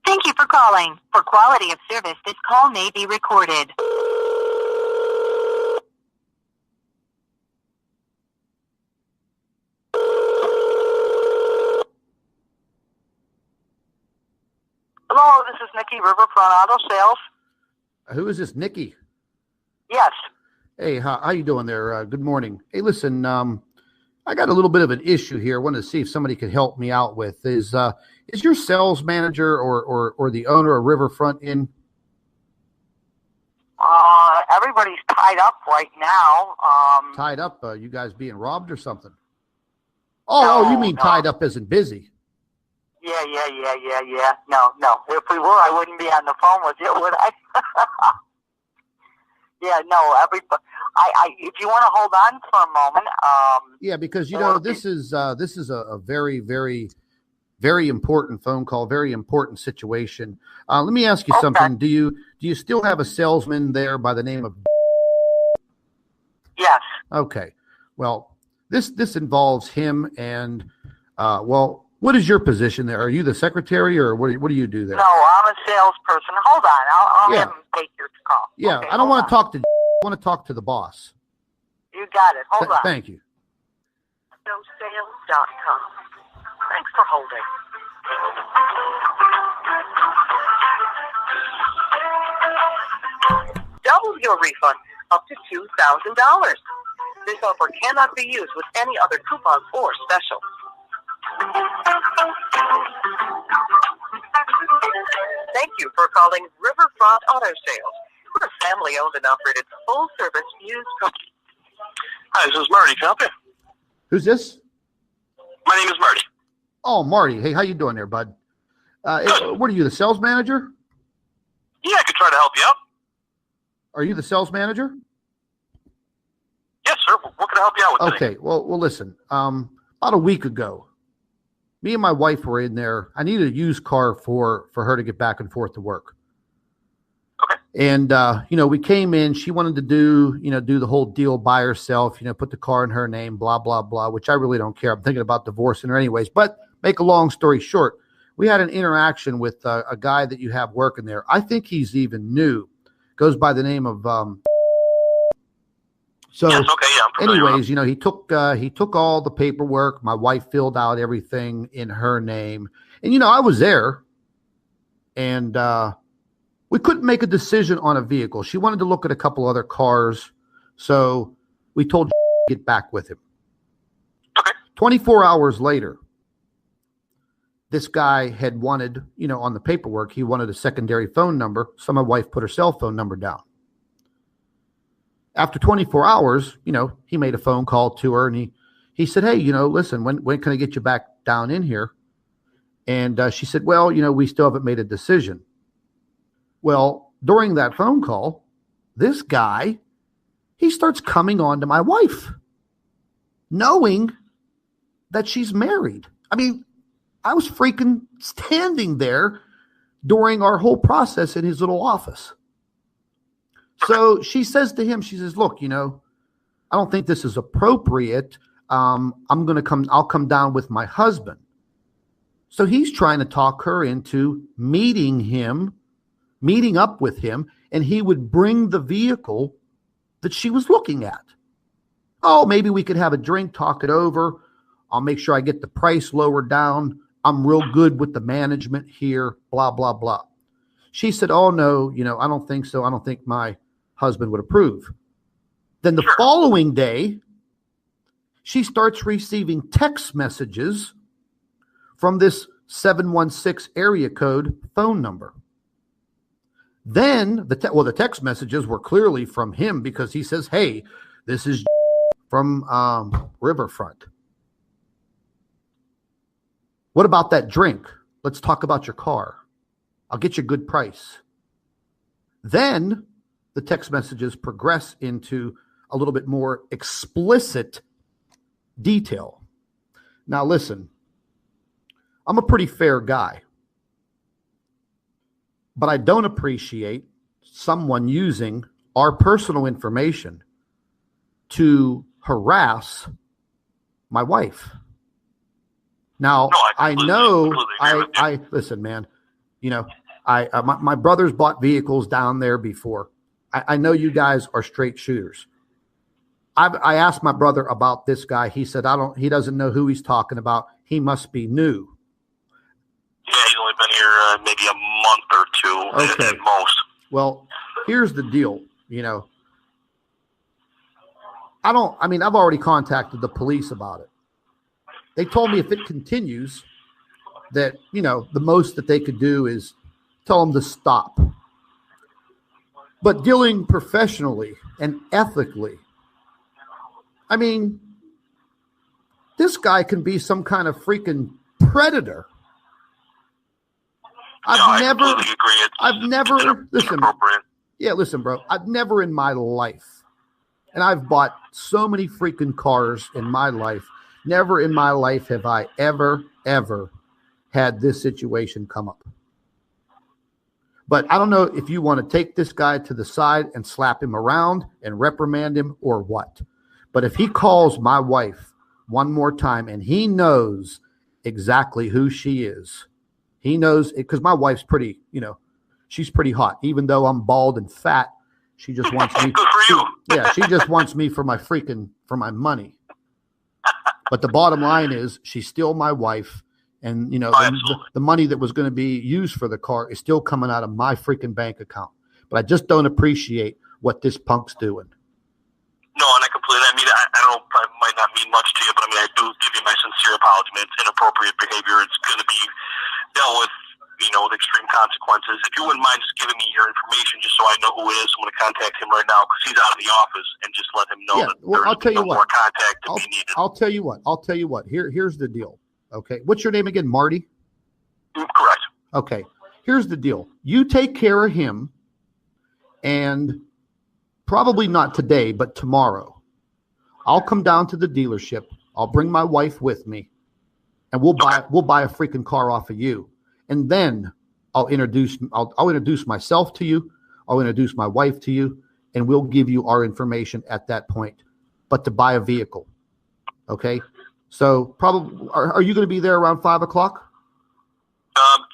Thank you for calling. For quality of service, this call may be recorded. Hello, this is Nikki, Riverfront Auto Sales. Who is this, Nikki? Yes. Hey, how you doing there? Good morning. Hey, listen, I got a little bit of an issue here. I wanted to see if somebody could help me out with. Is your sales manager or the owner of Riverfront in? Everybody's tied up right now. Tied up? You guys being robbed or something? Oh, you mean no. tied up isn't busy? Yeah. No. If we were, I wouldn't be on the phone with you, would I? Yeah, no. Everybody. If you want to hold on for a moment. Yeah, because this is a very, very, very important phone call, very important situation. Let me ask you something. Do you still have a salesman there by the name of? Yes. Okay. Well, this involves him and what is your position there? Are you the secretary or what do you do there? No, I'm a salesperson. Hold on. I'll have him take your call. Yeah, okay, I don't want to talk to. I want to talk to the boss. You got it. Hold on. Thank you. Sales.com. Thanks for holding. Double your refund up to $2,000. This offer cannot be used with any other coupons or specials. Thank you for calling Riverfront Auto Sales. We're a family-owned and operated full-service used company. Hi, this is Marty. Can I help you? Who's this? My name is Marty. Oh, Marty. Hey, how you doing there, bud? What are you, the sales manager? Yeah, I could try to help you out. Are you the sales manager? Yes, sir. What can I help you out with today? Okay. Well, listen. About a week ago, me and my wife were in there. I needed a used car for her to get back and forth to work. Okay. And we came in. She wanted to do the whole deal by herself. Put the car in her name. Blah blah blah. Which I really don't care. I'm thinking about divorcing her anyways. But make a long story short, we had an interaction with a guy that you have working there. I think he's even new. Goes by the name of. So, yes, okay, yeah, anyways, he took all the paperwork. My wife filled out everything in her name, and I was there, and we couldn't make a decision on a vehicle. She wanted to look at a couple other cars, so we told to get back with him. Okay. 24 hours later, this guy had wanted, on the paperwork, he wanted a secondary phone number, so my wife put her cell phone number down. After 24 hours, he made a phone call to her and he said, hey, listen, when can I get you back down in here? And she said, well, we still haven't made a decision. Well, during that phone call, this guy, he starts coming on to my wife, knowing that she's married. I mean, I was freaking standing there during our whole process in his little office. So she says to him, she says, look, I don't think this is appropriate. I'll come down with my husband. So he's trying to talk her into meeting up with him, and he would bring the vehicle that she was looking at. Oh, maybe we could have a drink, talk it over. I'll make sure I get the price lowered down. I'm real good with the management here, blah, blah, blah. She said, oh, no, I don't think so. I don't think my husband would approve. Then the following day, she starts receiving text messages from this 716 area code phone number. Then the text messages were clearly from him because he says, hey, this is from Riverfront. What about that drink? Let's talk about your car. I'll get you a good price. Then the text messages progress into a little bit more explicit detail. Now, listen, I'm a pretty fair guy, but I don't appreciate someone using our personal information to harass my wife. Now, No, I know, listen, man, You know, my brothers bought vehicles down there before. I know you guys are straight shooters. I asked my brother about this guy. He said, he doesn't know who he's talking about. He must be new. Yeah, he's only been here maybe a month or two at most. Well, here's the deal. You know, I've already contacted the police about it. They told me if it continues that, you know, the most that they could do is tell them to stop. But dealing professionally and ethically, I mean, this guy can be some kind of freaking predator. I've never, listen, bro, I've never in my life, and I've bought so many freaking cars in my life, never in my life have I ever had this situation come up. But I don't know if you want to take this guy to the side and slap him around and reprimand him or what. But if he calls my wife one more time and he knows exactly who she is, he knows it, because my wife's pretty, you know, she's pretty hot. Even though I'm bald and fat, she just wants me. She just wants me for my money. But the bottom line is she's still my wife. And, you know, the money that was going to be used for the car is still coming out of my freaking bank account. But I just don't appreciate what this punk's doing. No, and I completely, I don't, it might not mean much to you, but I do give you my sincere apology. It's inappropriate behavior. It's going to be dealt with, you know, with extreme consequences. If you wouldn't mind just giving me your information just so I know who it is, I'm going to contact him right now because he's out of the office, and just let him know that there's more contact to be needed. I'll tell you what. Here's the deal. Okay. What's your name again? Marty? Correct. Okay. Here's the deal. You take care of him, and probably not today, but tomorrow, I'll come down to the dealership. I'll bring my wife with me, and we'll buy a freaking car off of you. And then I'll introduce myself to you. I'll introduce my wife to you, and we'll give you our information at that point. But to buy a vehicle. Okay. So probably, are you going to be there around 5 o'clock?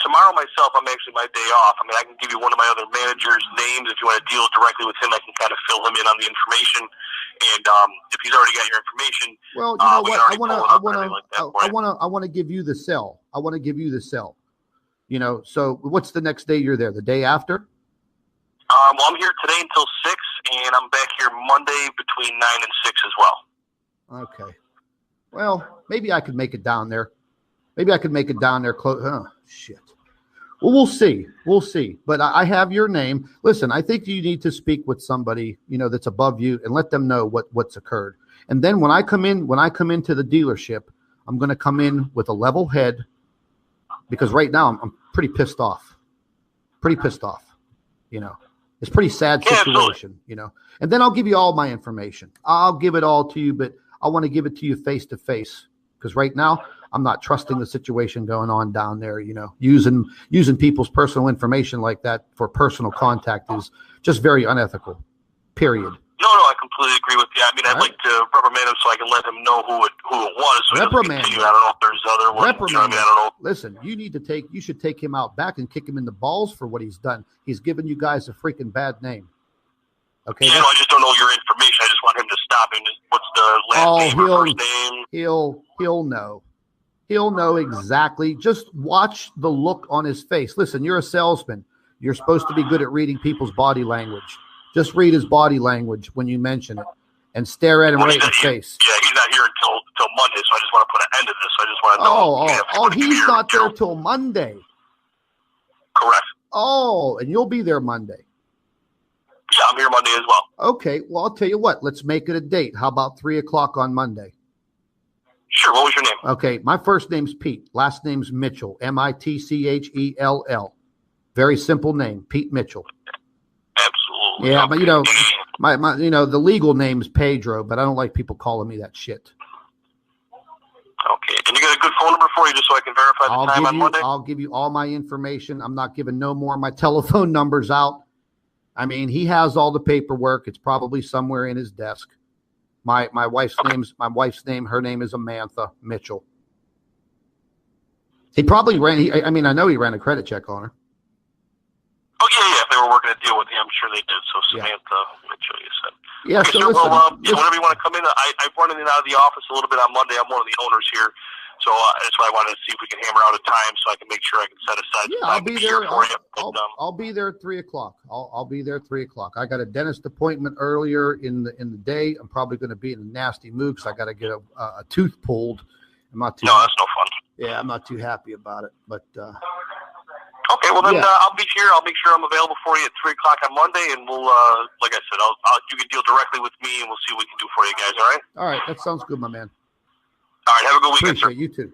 Tomorrow myself, I'm actually my day off. I can give you one of my other managers' names if you want to deal directly with him. I can kind of fill him in on the information, and if he's already got your information, well, you know what? I want to give you the cell. You know, so what's the next day you're there? The day after? Well, I'm here today until 6, and I'm back here Monday between 9 and 6 as well. Okay. Well, maybe I could make it down there. Close. Oh, shit. Well, we'll see. But I have your name. Listen, I think you need to speak with somebody, you know, that's above you and let them know what's occurred. And then when I come into the dealership, I'm going to come in with a level head, because right now I'm pretty pissed off. You know, it's a pretty sad situation, you know. And then I'll give you all my information. I'll give it all to you, but I want to give it to you face to face, because right now I'm not trusting the situation going on down there. You know, using people's personal information like that for personal contact is just very unethical. Period. No, I completely agree with you. I'd like to reprimand him so I can let him know who it was. So reprimand him. I don't know if there's other ones. Reprimand him. I don't know. Listen, you should take him out back and kick him in the balls for what he's done. He's given you guys a freaking bad name. Okay. Yeah, I just don't know your information. I just want him to stop him. What's the last name or first name? He'll know. He'll know exactly. Just watch the look on his face. Listen, you're a salesman. You're supposed to be good at reading people's body language. Just read his body language when you mention it and stare at him right in the face. Yeah, he's not here until Monday, so I just want to put an end to this. I just want to know. He's not there till Monday. Correct. Oh, and you'll be there Monday. Yeah, I'm here Monday as well. Okay, well, I'll tell you what. Let's make it a date. How about 3 o'clock on Monday? Sure. What was your name? Okay, my first name's Pete. Last name's Mitchell. Mitchell. Very simple name, Pete Mitchell. Absolutely. Yeah, but you know, my the legal name's Pedro, but I don't like people calling me that shit. Okay. And you got a good phone number for you just so I can verify the time on Monday? I'll give you all my information. I'm not giving no more of my telephone numbers out. He has all the paperwork. It's probably somewhere in his desk. My wife's name, her name is Amantha Mitchell. He probably ran, I know he ran a credit check on her. Oh, yeah. If they were working a deal with you, I'm sure they did. So Samantha Mitchell, you said. Yeah, okay, so sir, listen, well, whenever you want to come in, I've run in and out of the office a little bit on Monday. I'm one of the owners here. So that's why I wanted to see if we can hammer out a time so I can make sure I can set aside some time I'll be to there. here for you. I'll be there at 3 o'clock. I'll be there at 3 o'clock. I got a dentist appointment earlier in the day. I'm probably going to be in a nasty mood because I got to get a tooth pulled. I'm not too. No, that's no fun. Yeah, I'm not too happy about it. But okay, well then I'll be here. I'll make sure I'm available for you at 3 o'clock on Monday, and we'll, like I said, you can deal directly with me, and we'll see what we can do for you guys. All right. All right, that sounds good, my man. All right. Have a good weekend, Appreciate sir. You too.